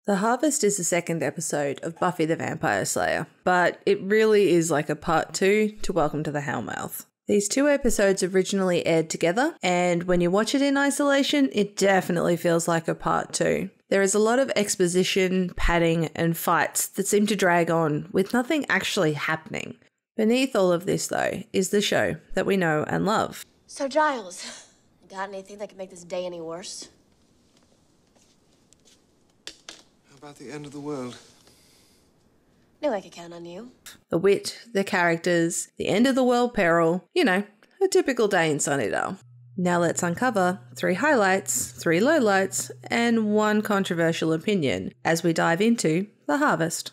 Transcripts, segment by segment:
The Harvest is the second episode of Buffy the Vampire Slayer, but it really is like a part 2 to Welcome to the Hellmouth. These 2 episodes originally aired together, and when you watch it in isolation, it definitely feels like a part 2. There is a lot of exposition, padding, and fights that seem to drag on with nothing actually happening. Beneath all of this, though, is the show that we know and love. So, Giles, got anything that could make this day any worse? About the end of the world. Knew I could count on you. The wit, the characters, the end of the world peril, you know, a typical day in Sunnydale. Now let's uncover 3 highlights, 3 lowlights, and 1 controversial opinion as we dive into The Harvest.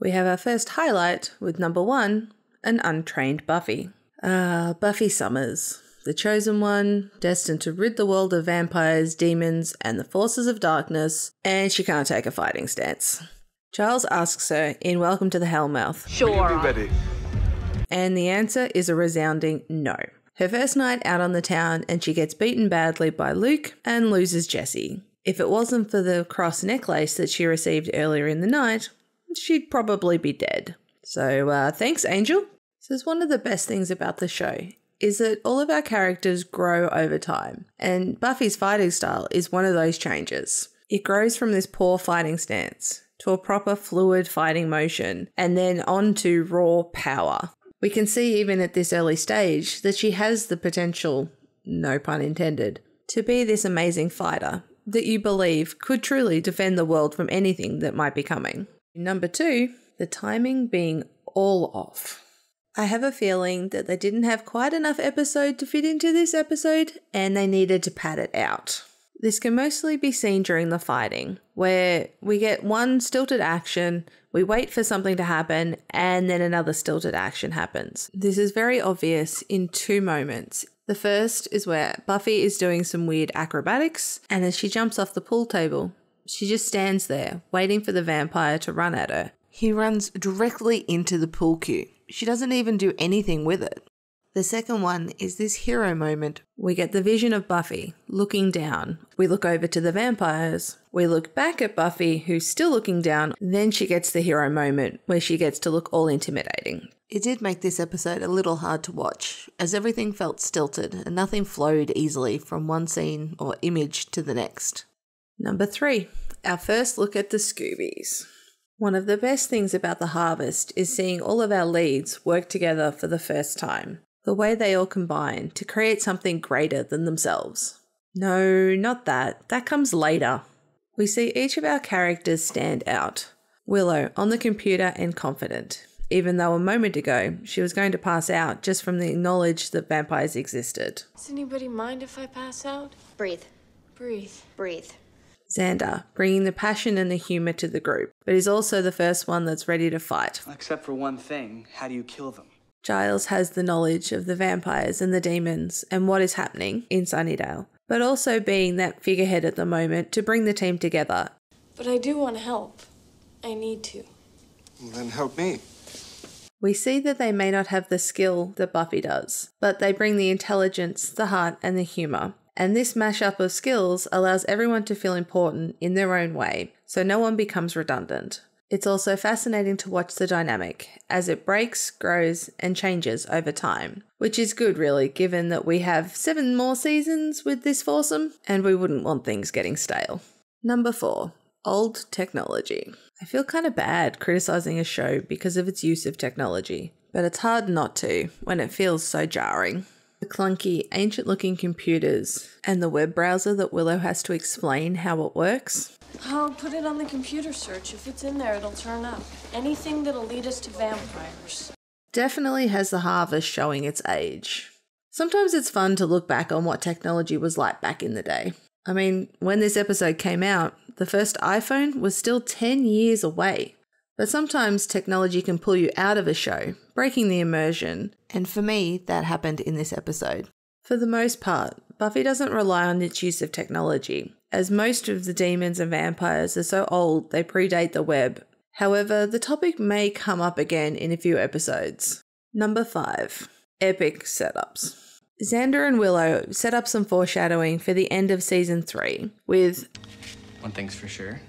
We have our first highlight with number 1, an untrained Buffy. Buffy Summers. The chosen one, destined to rid the world of vampires, demons, and the forces of darkness, and she can't take a fighting stance. Giles asks her in Welcome to the Hellmouth, Sure. Will you be ready? And the answer is a resounding no. Her first night out on the town, and she gets beaten badly by Luke and loses Jesse. If it wasn't for the cross necklace that she received earlier in the night, she'd probably be dead. So thanks, Angel. This is one of the best things about the show, is that all of our characters grow over time, and Buffy's fighting style is one of those changes. It grows from this poor fighting stance to a proper fluid fighting motion, and then on to raw power. We can see even at this early stage that she has the potential, no pun intended, to be this amazing fighter that you believe could truly defend the world from anything that might be coming. Number 2, the timing being all off. I have a feeling that they didn't have quite enough episode to fit into this episode, and they needed to pad it out. This can mostly be seen during the fighting, where we get one stilted action, we wait for something to happen, and then another stilted action happens. This is very obvious in 2 moments. The first is where Buffy is doing some weird acrobatics, and as she jumps off the pool table, she just stands there, waiting for the vampire to run at her. He runs directly into the pool cue. She doesn't even do anything with it. The second one is this hero moment. We get the vision of Buffy looking down. We look over to the vampires. We look back at Buffy, who's still looking down. Then she gets the hero moment where she gets to look all intimidating. It did make this episode a little hard to watch, as everything felt stilted and nothing flowed easily from one scene or image to the next. Number 3, our first look at the Scoobies. One of the best things about The Harvest is seeing all of our leads work together for the first time. The way they all combine to create something greater than themselves. No, not that. That comes later. We see each of our characters stand out. Willow on the computer and confident, even though a moment ago she was going to pass out just from the knowledge that vampires existed. Does anybody mind if I pass out? Breathe. Breathe. Breathe. Xander, bringing the passion and the humour to the group, but he's also the first one that's ready to fight. Except for one thing, how do you kill them? Giles has the knowledge of the vampires and the demons and what is happening in Sunnydale, but also being that figurehead at the moment to bring the team together. But I do want to help. I need to. Well, then help me. We see that they may not have the skill that Buffy does, but they bring the intelligence, the heart, and the humour. And this mashup of skills allows everyone to feel important in their own way, so no one becomes redundant. It's also fascinating to watch the dynamic as it breaks, grows, and changes over time, which is good really, given that we have 7 more seasons with this foursome, and we wouldn't want things getting stale. Number 4, old technology. I feel kind of bad criticising a show because of its use of technology, but it's hard not to when it feels so jarring. The clunky, ancient-looking computers and the web browser that Willow has to explain how it works. I'll put it on the computer search. If it's in there, it'll turn up. Anything that'll lead us to vampires. Definitely has The Harvest showing its age. Sometimes it's fun to look back on what technology was like back in the day. I mean, when this episode came out, the first iPhone was still 10 years away. But sometimes technology can pull you out of a show, breaking the immersion, and for me, that happened in this episode. For the most part, Buffy doesn't rely on its use of technology, as most of the demons and vampires are so old they predate the web. However, the topic may come up again in a few episodes. Number 5, epic setups. Xander and Willow set up some foreshadowing for the end of season 3 with... One thing's for sure.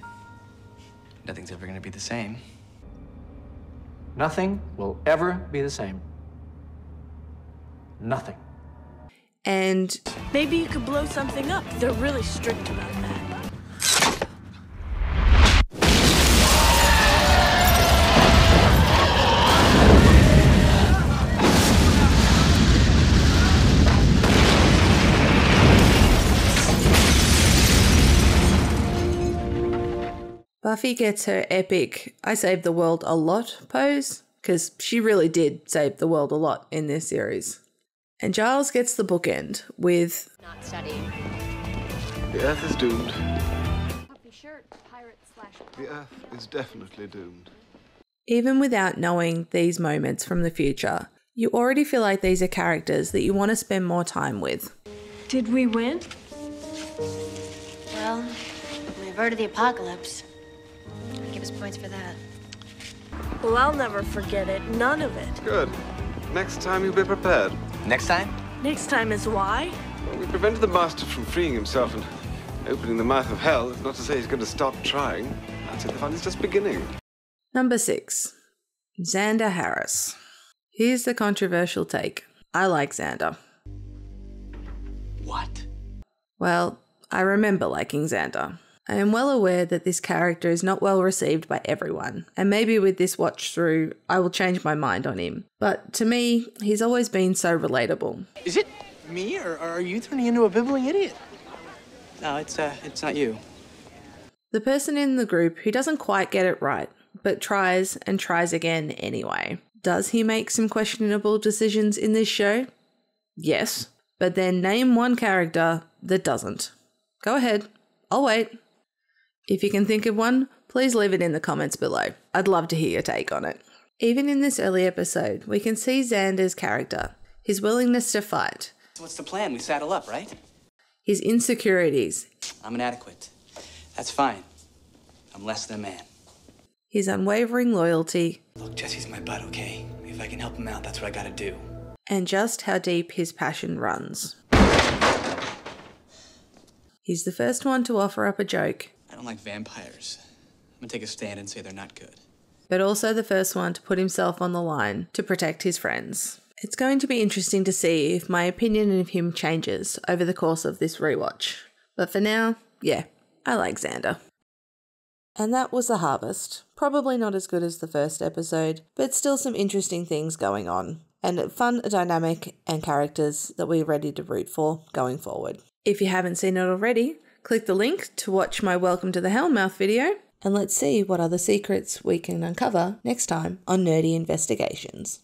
Nothing's ever gonna be the same. Nothing will ever be the same. Nothing. And Maybe you could blow something up. They're really strict about that. Buffy gets her epic "I saved the world a lot" pose, because she really did save the world a lot in this series. And Giles gets the bookend with Not studying. The Earth is doomed. Puffy shirt, pirate / The Earth is definitely doomed. even without knowing these moments from the future, you already feel like these are characters that you want to spend more time with. Did we win? Well, we averted the apocalypse. Give us points for that. Well, I'll never forget it. None of it. Good. Next time you'll be prepared. Next time? Next time is why? Well, we prevented the Master from freeing himself and opening the mouth of hell. It's not to say he's going to stop trying. I'd say the fun is just beginning. Number 6. Xander Harris. Here's the controversial take. I like Xander. What? Well, I remember liking Xander. I am well aware that this character is not well received by everyone, and maybe with this watch through, I will change my mind on him. But to me, he's always been so relatable. Is it me, or are you turning into a bibbling idiot? No, it's not you. The person in the group who doesn't quite get it right, but tries and tries again anyway. Does he make some questionable decisions in this show? Yes. But then name one character that doesn't. Go ahead. I'll wait. If you can think of one, please leave it in the comments below. I'd love to hear your take on it. Even in this early episode, we can see Xander's character, his willingness to fight, So what's the plan? We saddle up, right? his insecurities, I'm inadequate. That's fine. I'm less than a man. his unwavering loyalty, Look, Jesse's my bud, okay? If I can help him out, that's what I gotta do. and just how deep his passion runs. He's the first one to offer up a joke, I don't like vampires. I'm gonna take a stand and say they're not good. but also the first one to put himself on the line to protect his friends. It's going to be interesting to see if my opinion of him changes over the course of this rewatch. But for now, yeah, I like Xander. And that was The Harvest. Probably not as good as the first episode, but still some interesting things going on. And fun dynamic and characters that we're ready to root for going forward. If you haven't seen it already, click the link to watch my Welcome to the Hellmouth video, and let's see what other secrets we can uncover next time on Nerdy Investigations.